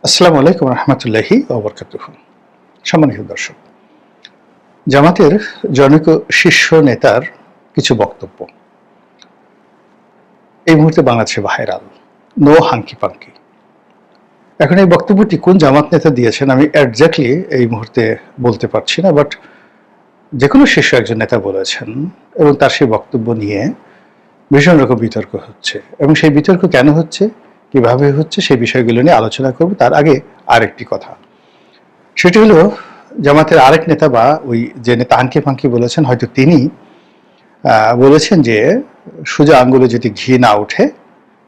আসসালামু আলাইকুম রহমতুল্লাহি ওয়া বারাকাতুহু। সম্মানিত দর্শক, জামাতের জনৈক শীর্ষ নেতার কিছু বক্তব্য এই মুহূর্তে বাংলাদেশে ভাইরাল। No hunky পাঙ্কি। এখন এই বক্তব্যটি কোন জামাত নেতা দিয়েছেন আমি এক্স্যাক্টলি এই মুহূর্তে বলতে পারছি না, বাট যে কোনো শীর্ষ একজন নেতা বলেছেন এবং তার সেই বক্তব্য নিয়ে ভীষণ রকম বিতর্ক হচ্ছে, এবং সেই বিতর্ক কেন হচ্ছে, কিভাবে হচ্ছে, সেই বিষয়গুলো নিয়ে আলোচনা করব। তার আগে আরেকটি কথা, সেটি হলো জামাতের আরেক নেতা বা ওই যে নেতা হাঙ্কি পাঙ্কি বলেছেন, হয়তো তিনি বলেছেন যে সোজা আঙ্গুলে যদি ঘি না ওঠে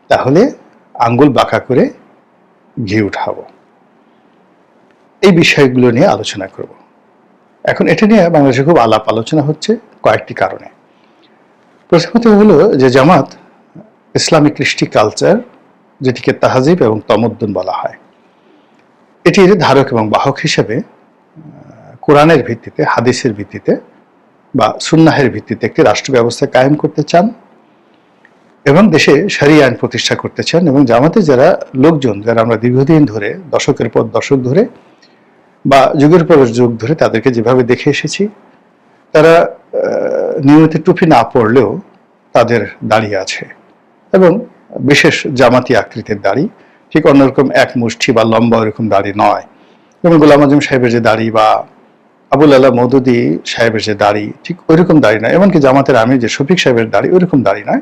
তাহলে আঙ্গুল বাঁকা করে ঘি উঠাবো। এই বিষয়গুলো নিয়ে আলোচনা করব। এখন এটা নিয়ে বাংলাদেশে খুব আলাপ আলোচনা হচ্ছে কয়েকটি কারণে। প্রথমত হলো যে জামাত ইসলামিক কৃষ্টি কালচার, যেটিকে তাহাজিব এবং তমদ্দুন বলা হয়, এটির ধারক এবং বাহক হিসেবে কোরআনের ভিত্তিতে, হাদিসের ভিত্তিতে বা সুন্নাহের ভিত্তিতে একটি রাষ্ট্র ব্যবস্থা কায়েম করতে চান এবং দেশে শরিয়া আইন প্রতিষ্ঠা করতে চান। এবং জামাতের যারা লোকজন, যারা আমরা দীর্ঘদিন ধরে, দশকের পর দশক ধরে বা যুগের পর যুগ ধরে তাদেরকে যেভাবে দেখে এসেছি, তারা নিয়মিত টুপি না পরলেও তাদের দাড়ি আছে, এবং বিশেষ জামাতি আকৃতির দাড়ি, ঠিক অন্যরকম এক মুষ্টি বা লম্বা ওরকম দাড়ি নয়। যেমন গোলাম আজম সাহেবের যে দাড়ি বা আবুল আল্লাহ মওদুদী সাহেবের যে দাড়ি, ঠিক ওইরকম দাড়ি নয়। এমনকি জামাতের আমির যে শফিক সাহেবের দাড়ি, ওইরকম দাড়ি নয়।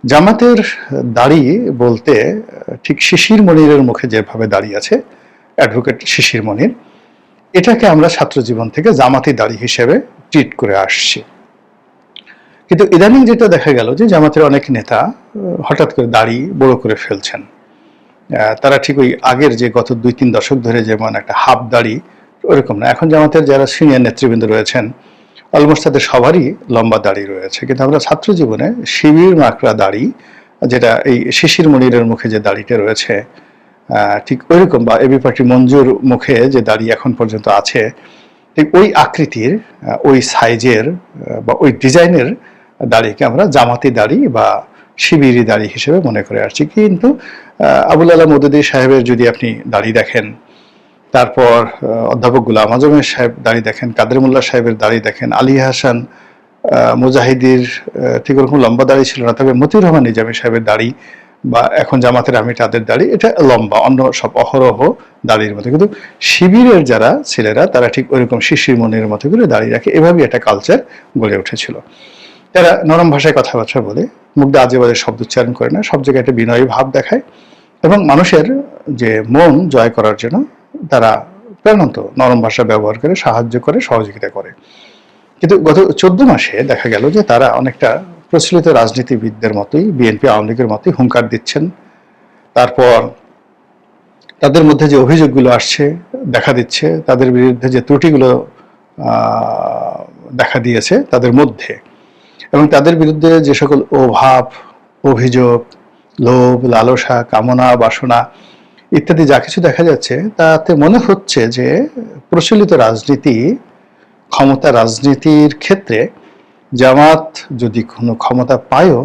জামাতের দাড়ি বলতে ঠিক শিশির মনিরের মুখে যেভাবে দাঁড়িয়ে আছে অ্যাডভোকেট শিশির মনির, এটাকে আমরা ছাত্র জীবন থেকে জামাতি দাড়ি হিসেবে ট্রিট করে আসছি। কিন্তু ইদানিং যেটা দেখা গেল যে জামাতের অনেক নেতা হঠাৎ করে দাড়ি বড় করে ফেলছেন। তারা ঠিক ওই আগের যে গত 2-3 দশক ধরে যেমন একটা হাফ দাড়ি, ওরকম না। এখন জামাতের যারা সিনিয়র নেতৃবৃন্দ রয়েছেন অলমোস্ট তাদের সবারই লম্বা দাড়ি রয়েছে। কিন্তু আমরা ছাত্র জীবনে শিবির মাকড়া দাড়ি, যেটা এই শিশির মনিরের মুখে যে দাড়িটা রয়েছে, ঠিক ওইরকম, বা এবি পার্টি মঞ্জুর মুখে যে দাড়ি এখন পর্যন্ত আছে, ঠিক ওই আকৃতির, ওই সাইজের বা ওই ডিজাইনের দাড়িকে আমরা জামাতি দাড়ি বা শিবিরি দাড়ি হিসেবে মনে করে আসছি। কিন্তু আবুল আল্লাহ মওদুদী সাহেবের যদি আপনি দাড়ি দেখেন, তারপর অধ্যাপক গোলাম আজমের সাহেব দাড়ি দেখেন, কাদের মোল্লা সাহেবের দাড়ি দেখেন, আলী হাসান মুজাহিদির ঠিক ওরকম লম্বা দাড়ি ছিল না, তবে মতিউর রহমান নিজামী সাহেবের দাড়ি বা এখন জামাতের আমির তাদের দাড়ি এটা লম্বা, অন্য সব অহরহ দাড়ির মতো। কিন্তু শিবিরের যারা ছেলেরা তারা ঠিক ওইরকম শিশির মনির মতো করে দাঁড়িয়ে রাখে। এভাবেই একটা কালচার গড়ে উঠেছিল। তারা নরম ভাষায় কথাবার্তা বলে, মুখ দিয়ে আজে বাজে শব্দ উচ্চারণ করে না, সব জায়গায় একটা বিনয়ী ভাব দেখায় এবং মানুষের যে মন জয় করার জন্য তারা প্রাণান্ত নরম ভাষা ব্যবহার করে, সাহায্য করে, সহযোগিতা করে। কিন্তু গত 14 মাসে দেখা গেল যে তারা অনেকটা প্রচলিত রাজনীতিবিদদের মতোই, বিএনপি আওয়ামী লীগের মতোই হুঙ্কার দিচ্ছেন। তারপর তাদের মধ্যে যে অভিযোগগুলো আসছে, দেখা দিচ্ছে, তাদের বিরুদ্ধে যে ত্রুটিগুলো দেখা দিয়েছে তাদের মধ্যে, এবং তাদের বিরুদ্ধে যে সকল অভাব, অভিযোগ, লোভ, লালসা, কামনা, বাসনা ইত্যাদি যা কিছু দেখা যাচ্ছে, তাতে মনে হচ্ছে যে প্রচলিত রাজনীতি, ক্ষমতা রাজনীতির ক্ষেত্রে জামাত যদি কোনো ক্ষমতা পায়ও,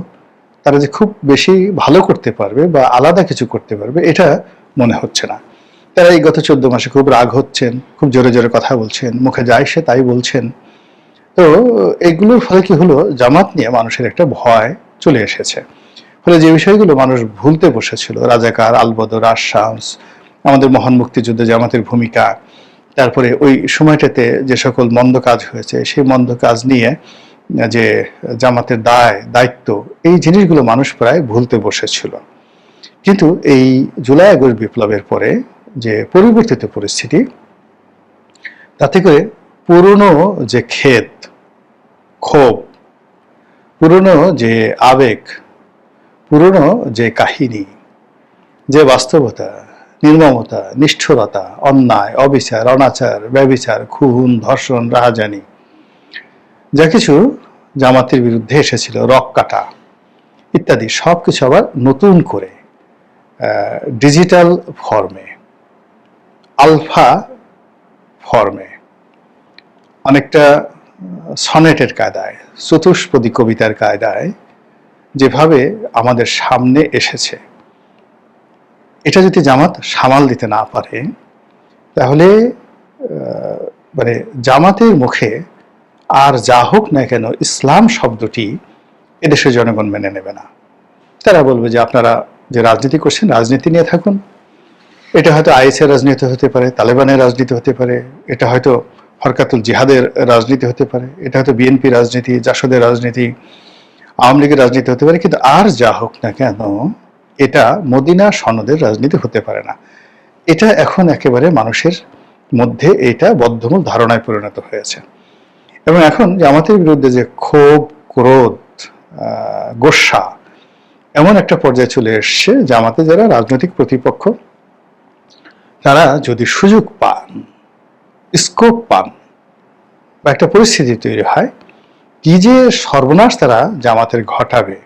তারা যে খুব বেশি ভালো করতে পারবে বা আলাদা কিছু করতে পারবে, এটা মনে হচ্ছে না। তারা এই গত 14 মাসে খুব রাগ হচ্ছেন, খুব জোরে জোরে কথা বলছেন, মুখে যা আসে তাই বলছেন। তো এগুলোর ফলে কি হলো, জামাত নিয়ে মানুষের একটা ভয় চলে এসেছে। ফলে যে বিষয়গুলো মানুষ ভুলতে বসেছিল, রাজাকার, আলবদর, আশামস, আমাদের মহান মুক্তিযুদ্ধে জামাতের ভূমিকা, তারপরে ওই সময়টাতে যে সকল মন্দ কাজ হয়েছে, সেই মন্দ কাজ নিয়ে যে জামাতের দায়িত্ব, এই জিনিসগুলো মানুষ প্রায় ভুলতে বসেছিল। কিন্তু এই জুলাই আগস্ট বিপ্লবের পরে যে পরিবর্তিত পরিস্থিতি, তাতে করে পুরনো যে ক্ষেত, ক্ষোভ, পুরনো যে আবেগ, পুরনো যে কাহিনী, যে বাস্তবতা, নির্মমতা, নিষ্ঠুরতা, অন্যায়, অবিচার, অনাচার, ব্যভিচার, খুন, ধর্ষণ, রাহাজানি, যা কিছু জামাতের বিরুদ্ধে এসেছিল, রক কাটা ইত্যাদি, সব কিছু আবার নতুন করে ডিজিটাল ফর্মে, আলফা ফর্মে, অনেকটা সনেটের কায়দায়, চতুষ্পদী কবিতার কায়দায় যেভাবে আমাদের সামনে এসেছে, এটা যদি জামাত সামাল দিতে না পারে, তাহলে মানে জামাতের মুখে আর যা হোক না কেন ইসলাম শব্দটি এদেশের জনগণ মেনে নেবে না। তারা বলবে যে আপনারা যে রাজনীতি করছেন, রাজনীতি নিয়ে থাকুন। এটা হয়তো আইএসের রাজনীতি হতে পারে, তালেবানের রাজনীতি হতে পারে, এটা হয়তো হরকাতুল জিহাদের রাজনীতি হতে পারে, এটা হয়তো বিএনপি রাজনীতি, জাসদের রাজনীতি, আওয়ামী লীগের রাজনীতি হতে পারে, কিন্তু আর যা হোক না কেন এটা মদিনা সনদের রাজনীতি হতে পারে না। এটা এখন একেবারে মানুষের মধ্যে এটা বদ্ধমূল ধারণায় পরিণত হয়েছে। এবং এখন জামাতের বিরুদ্ধে যে ক্ষোভ, ক্রোধ, গোস্বা এমন একটা পর্যায়ে চলে এসছে, জামাতে যারা রাজনৈতিক প্রতিপক্ষ তারা যদি সুযোগ পান, স্কোপ পান, বা একটা পরিস্থিতি তৈরি হয়, কি যে সর্বনাশ তারা জামাতের ঘটাবে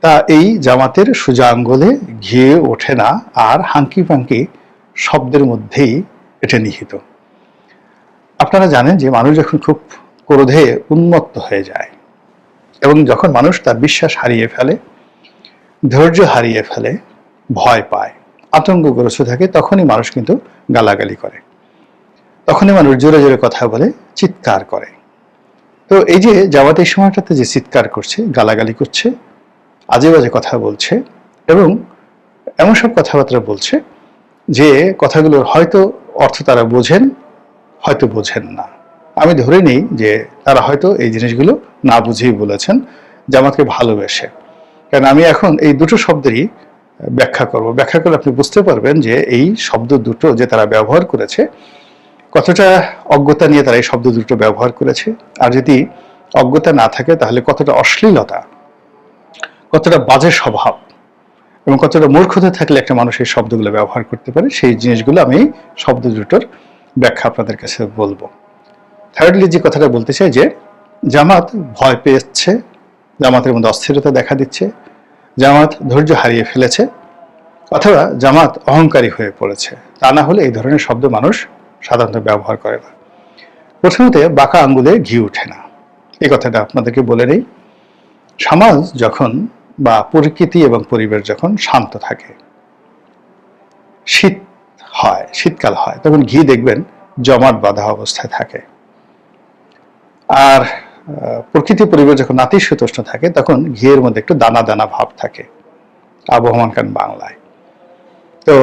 তা এই জামাতের সোজা আঙ্গুলে ঘিয়ে ওঠে না, আর হাঙ্কি পাঙ্কি শব্দের মধ্যেই এটা নিহিত। আপনারা জানেন যে মানুষ যখন খুব ক্রোধে উন্মত্ত হয়ে যায় এবং যখন মানুষ তার বিশ্বাস হারিয়ে ফেলে, ধৈর্য হারিয়ে ফেলে, ভয় পায়, আতঙ্কগ্রস্ত থাকে, তখনই মানুষ কিন্তু গালাগালি করে, তখনই মানুষ জোরে জোরে কথা বলে, চিৎকার করে। তো এই যে জামাত এই সময়টাতে যে চিৎকার করছে, গালাগালি করছে, আজে বাজে কথা বলছে এবং এমন সব কথাবার্তা বলছে যে কথাগুলোর হয়তো অর্থ তারা বোঝেন, হয়তো বোঝেন না। আমি ধরে নিই যে তারা হয়তো এই জিনিসগুলো না বুঝেই বলেছেন, জামাতকে ভালোবেসে। কারণ আমি এখন এই দুটো শব্দেরই ব্যাখ্যা করব। ব্যাখ্যা করলে আপনি বুঝতে পারবেন যে এই শব্দ দুটো যে তারা ব্যবহার করেছে, কতটা অজ্ঞতা নিয়ে তারা এই শব্দ দুটো ব্যবহার করেছে। আর যদি অজ্ঞতা না থাকে তাহলে কতটা অশ্লীলতা, কতটা বাজে স্বভাব এবং কতটা মূর্খতা থাকলে একটা মানুষ এই শব্দগুলো ব্যবহার করতে পারে, সেই জিনিসগুলো আমি শব্দ দুটোর ব্যাখ্যা আপনাদের কাছে বলবো। থার্ডলি যে কথাটা বলতে চাই যে জামাত ভয় পেয়েছে, জামাতের মধ্যে অস্থিরতা দেখা দিচ্ছে, জামাত ধৈর্য হারিয়ে ফেলেছে, অথবা জামাত অহংকারী হয়ে পড়েছে। তা না হলে এই ধরনের শব্দ মানুষ সাধারণত ব্যবহার করে না। প্রথমত, বাঁকা আঙ্গুলে ঘি ওঠে না, এই কথাটা আপনাদেরকে বলে নেই। সমাজ যখন বা প্রকৃতি এবং পরিবেশ যখন শান্ত থাকে, শীত হয়, শীতকাল হয়, তখন ঘি দেখবেন জমাট বাঁধা অবস্থায় থাকে। আর প্রকৃতি পরিবেশ যখন নাতিশীতোষ্ণ থাকে, তখন ঘিয়ের মধ্যে একটু দানা দানা ভাব থাকে, আবহমান কান বাংলায়। তো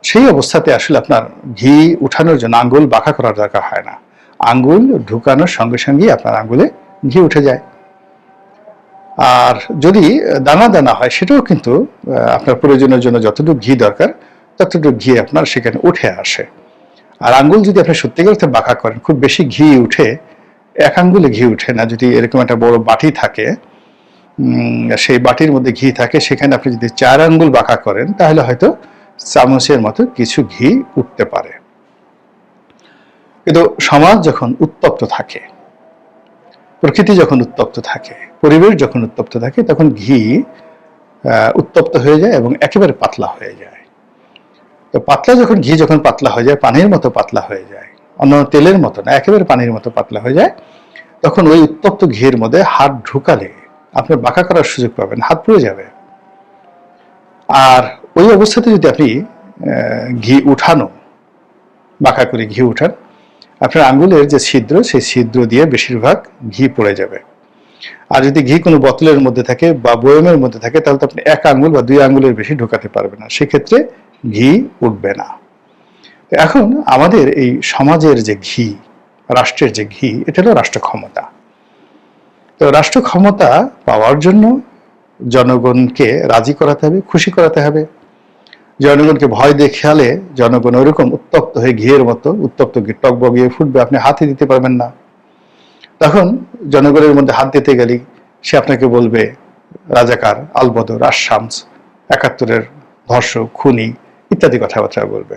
সেই অবস্থাতে আসলে আপনার ঘি উঠানোর জন্য আঙ্গুল বাঁকা করার দরকার হয় না, আঙ্গুল ঢুকানোর সঙ্গে সঙ্গেই আপনার আঙ্গুলে ঘি উঠে যায়। আর যদি দানা দানা হয়, সেটাও কিন্তু আপনার প্রয়োজনের জন্য যতটুকু ঘি দরকার ততটুকু ঘি আপনার সেখানে উঠে আসে। আর আঙ্গুল যদি আপনি সত্যিকার অর্থে বাঁকা করেন, খুব বেশি ঘি উঠে, এক আঙ্গুলে ঘি উঠে না। যদি এরকম একটা বড় বাটি থাকে, সেই বাটির মধ্যে ঘি থাকে, সেখানে আপনি যদি 4 আঙ্গুল বাঁকা করেন, তাহলে হয়তো চামচের মতো কিছু ঘি উঠতে পারে। কিন্তু সমাজ যখন উত্তপ্ত থাকে, প্রকৃতি যখন উত্তপ্ত থাকে, পরিবেশ যখন উত্তপ্ত থাকে, তখন ঘি উত্তপ্ত হয়ে যায় এবং একেবারে পাতলা হয়ে যায়। তো পাতলা যখন ঘি যখন পাতলা হয়ে যায়, পানির মতো পাতলা হয়ে যায়, অন্য তেলের মতো না, একেবারে পানির মতো পাতলা হয়ে যায়, তখন ওই উত্তপ্ত ঘিয়ের মধ্যে হাত ঢুকালে আপনার বাঁকা করার সুযোগ পাবেন, হাত পুড়ে যাবে। আর ওই অবস্থাতে যদি আপনি ঘি উঠানো, বাঁকা করে ঘি উঠান, আপনার আঙ্গুলের যে ছিদ্র, সেই ছিদ্র দিয়ে বেশিরভাগ ঘি পড়ে যাবে। আর যদি ঘি কোনো বোতলের মধ্যে থাকে বা বয়মের মধ্যে থাকে, তাহলে তো আপনি 1 আঙ্গুল বা 2 আঙ্গুলের বেশি ঢোকাতে পারবেন না, সেক্ষেত্রে ঘি উঠবে না। এখন আমাদের এই সমাজের যে ঘি, রাষ্ট্রের যে ঘি, এটা হলো রাষ্ট্র ক্ষমতা। তো রাষ্ট্র ক্ষমতা পাওয়ার জন্য জনগণকে রাজি করাতে হবে, খুশি করাতে হবে। জনগণকে ভয় দেখালে জনগণ ওরকম উত্তপ্ত হয়ে ঘিয়ের মতো উত্তপ্ত ঘি টকবগিয়ে ফুটবে, আপনি হাতে দিতে পারবেন না। তখন জনগণের মধ্যে হাত দিতে গেলে সে আপনাকে বলবে রাজাকার, আলবদর, আশামস, 71-এর ধর্ষক, খুনি ইত্যাদি কথাবার্তা বলবে।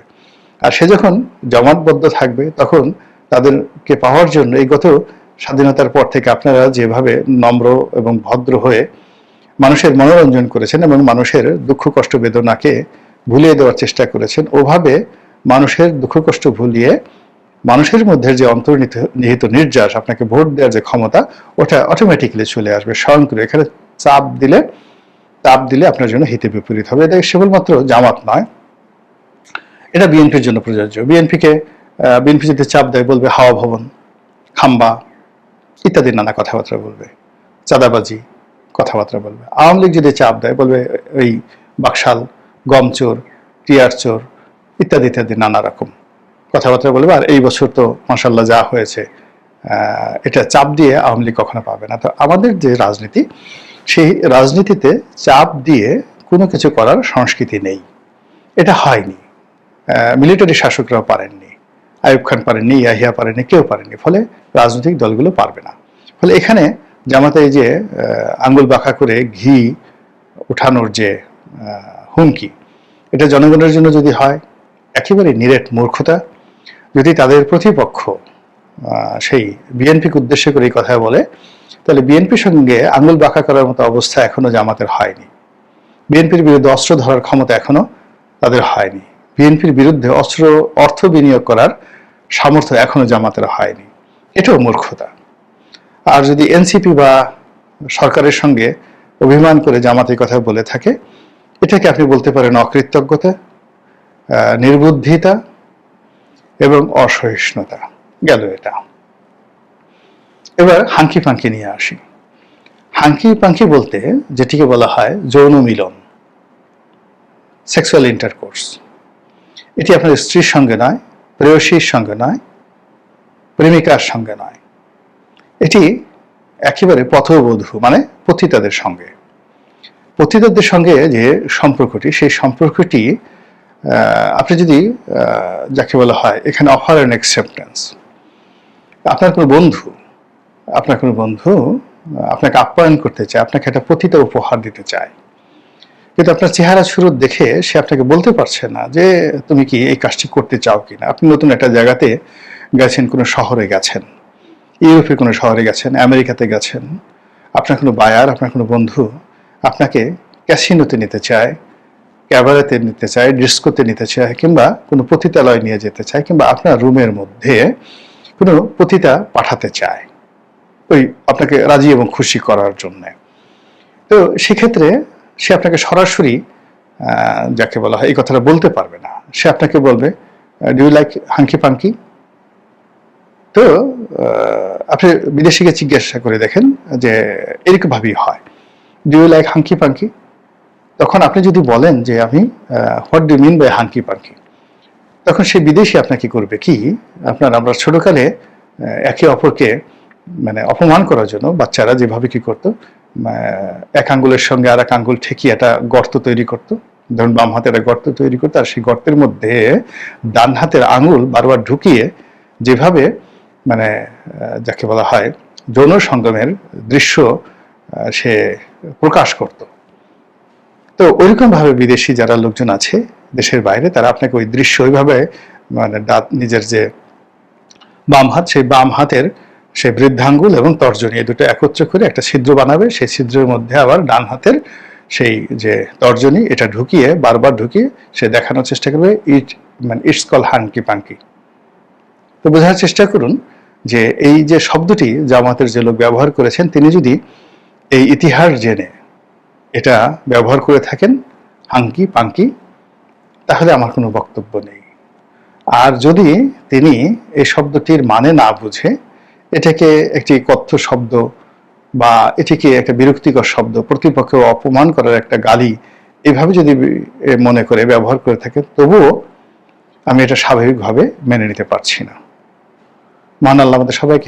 আর সে যখন জমাটবদ্ধ থাকবে, তখন তাদেরকে পাওয়ার জন্য এই গত স্বাধীনতার পর থেকে আপনারা যেভাবে নম্র এবং ভদ্র হয়ে মানুষের মনোরঞ্জন করেছেন এবং মানুষের দুঃখ কষ্ট বেদনাকে ভুলিয়ে দেওয়ার চেষ্টা করেছেন, ওভাবে মানুষের দুঃখ কষ্ট ভুলিয়ে মানুষের মধ্যে যে অন্তর্নিহিত নির্যাস, আপনাকে ভোট দেওয়ার যে ক্ষমতা, ওটা অটোমেটিক্যালি চলে আসবে স্বয়ংক্রিয়। এখানে চাপ দিলে চাপ দিলে আপনার জন্য হিতে বিপরীত হবে। এটা কেবলমাত্র জামাত নয়, এটা বিএনপির জন্য প্রযোজ্য। বিএনপি যদি চাপ দেয় বলবে হাওয়া ভবন, খাম্বা ইত্যাদি নানা কথাবার্তা বলবে, চাঁদাবাজি কথাবার্তা বলবে। আওয়ামী লীগ যদি চাপ দেয় বলবে ওই বাকশাল, গম চোর, টিয়ার চোর ইত্যাদি ইত্যাদি নানা রকম কথাবার্তা বলবে। আর এই বছর তো মাশাআল্লাহ যা হয়েছে, এটা চাপ দিয়ে আওয়ামী লীগ কখনো পাবে না। তো আমাদের যে রাজনীতি, সেই রাজনীতিতে চাপ দিয়ে কোনো কিছু করার সংস্কৃতি নেই, এটা হয়নি। মিলিটারি শাসকরাও পারেননি, আইয়ুব খান পারেননি, ইয়াহিয়া পারেননি, কেউ পারেননি। ফলে রাজনৈতিক দলগুলো পারবে না। ফলে এখানে জামাতে এই যে আঙ্গুল বাঁকা করে ঘি উঠানোর যে হুমকি, এটা জনগণের জন্য যদি হয় একেবারে নিরেট মূর্খতা। যদি তাদের প্রতিপক্ষ সেই বিএনপিকে উদ্দেশ্য করে এই কথা বলে, তাহলে বিএনপির সঙ্গে আঙ্গুল বাঁকা করার মতো অবস্থা এখনো জামাতের হয়নি। বিএনপির বিরুদ্ধে অস্ত্র ধরার ক্ষমতা এখনো তাদের হয়নি। বিএনপির বিরুদ্ধে অর্থ বিনিয়োগ করার সামর্থ্য এখনো জামাতের হয়নি। এটাও মূর্খতা। আর যদি এনসিপি বা সরকারের সঙ্গে অভিমান করে জামাত এই কথা বলে থাকে, এটাকে আপনি বলতে পারেন অকৃতজ্ঞতা, নির্বুদ্ধিতা এবং অসহিষ্ণুতা। গেল এটা। এবার হাঙ্কি পাঙ্কি নিয়ে আসি। হাঙ্কি পাঙ্কি বলতে যেটিকে বলা হয় যৌন মিলন, সেক্সুয়াল ইন্টারকোর্স। এটি আপনার স্ত্রীর সঙ্গে নয়, প্রেয়সীর সঙ্গে নয়, প্রেমিকার সঙ্গে নয়, এটি একেবারে পথবধূ মানে পতিতাদের সঙ্গে। পতিতাদের সঙ্গে যে সম্পর্কটি, সেই সম্পর্কটি আপনি যদি যাকে বলা হয় এখানে অফার অ্যান্ড অ্যাকসেপ্টেন্স, আপনার কোনো বন্ধু আপনাকে আপ্যায়ন করতে চায়, আপনাকে একটা পতিতা উপহার দিতে চায়, কিন্তু আপনার চেহারা সুরত দেখে সে আপনাকে বলতে পারছে না যে তুমি কি এই কাজটি করতে চাও কিনা। আপনি নতুন একটা জায়গাতে গেছেন, কোনো শহরে গেছেন, ইউরোপের কোনো শহরে গেছেন, আমেরিকাতে গেছেন, আপনার কোনো বায়ার, আপনার কোনো বন্ধু আপনাকে ক্যাসিনোতে নিতে চায়, ক্যাবারেতে নিতে চায়, ডিস্কোতে নিতে চায়, কিংবা কোনো পতিতালয় নিয়ে যেতে চায়, কিংবা আপনার রুমের মধ্যে কোনো পতিতা পাঠাতে চায় ওই আপনাকে রাজি এবং খুশি করার জন্য। তো সেক্ষেত্রে সে আপনাকে সরাসরি যাকে বলা হয় এই কথাটা বলতে পারবে না। সে আপনাকে বলবে do you like hanky panky. তো আপনি বিদেশিকে জিজ্ঞাসা করে দেখেন যে এরকম ভাবেই হয়, do you like hanky panky. তখন আপনি যদি বলেন যে আমি what do mean by hanky panky, তখন সেই বিদেশি আপনাকে করবে কি, আমরা ছোটকালে একে অপরকে মানে অপমান করার জন্য বাচ্চারা যেভাবে কি করতো, এক আঙ্গুলের সঙ্গে আর এক আঙ্গুল ঠেকিয়ে একটা গর্ত তৈরি করতো। ধরুন বাম হাতে একটা গর্ত তৈরি করতো, আর সেই গর্তের মধ্যে ডান হাতের আঙ্গুল বারবার ঢুকিয়ে যেভাবে মানে যাকে বলা হয় যৌন সঙ্গমের দৃশ্য সে প্রকাশ করত। তো ওইরকম ভাবে বিদেশি যারা লোকজন আছে দেশের বাইরে, তারা আপনাকে ওই দৃশ্য ওইভাবে মানে নিজের যে বাম হাত, সেই বাম হাতের সেই বৃদ্ধাঙ্গুল এবং তর্জনী এই দুটো একত্র করে একটা ছিদ্র বানাবে। সেই ছিদ্রের মধ্যে আবার ডান হাতের সেই যে তর্জনী এটা ঢুকিয়ে বারবার ঢুকিয়ে সে দেখানোর চেষ্টা করবে ইটস কল হাঙ্কি পাঙ্কি। তো বোঝার চেষ্টা করুন যে এই যে শব্দটি জামাতের যে লোক ব্যবহার করেছেন, তিনি যদি এই ইতিহাস জেনে এটা ব্যবহার করে থাকেন হাঙ্কি পাঙ্কি, তাহলে আমার কোনো বক্তব্য নেই। আর যদি তিনি এই শব্দটির মানে না বুঝে এটাকে একটি কথ্য শব্দ বা এটিকে একটা বিরক্তিকর শব্দ, প্রতিপক্ষকে অপমান করার একটা গালি এইভাবে যদি মনে করে ব্যবহার করে থাকে, তবুও আমি এটা স্বাভাবিকভাবে মেনে নিতে পারছি না। মহান আল্লাহ আমাদের সবাইকে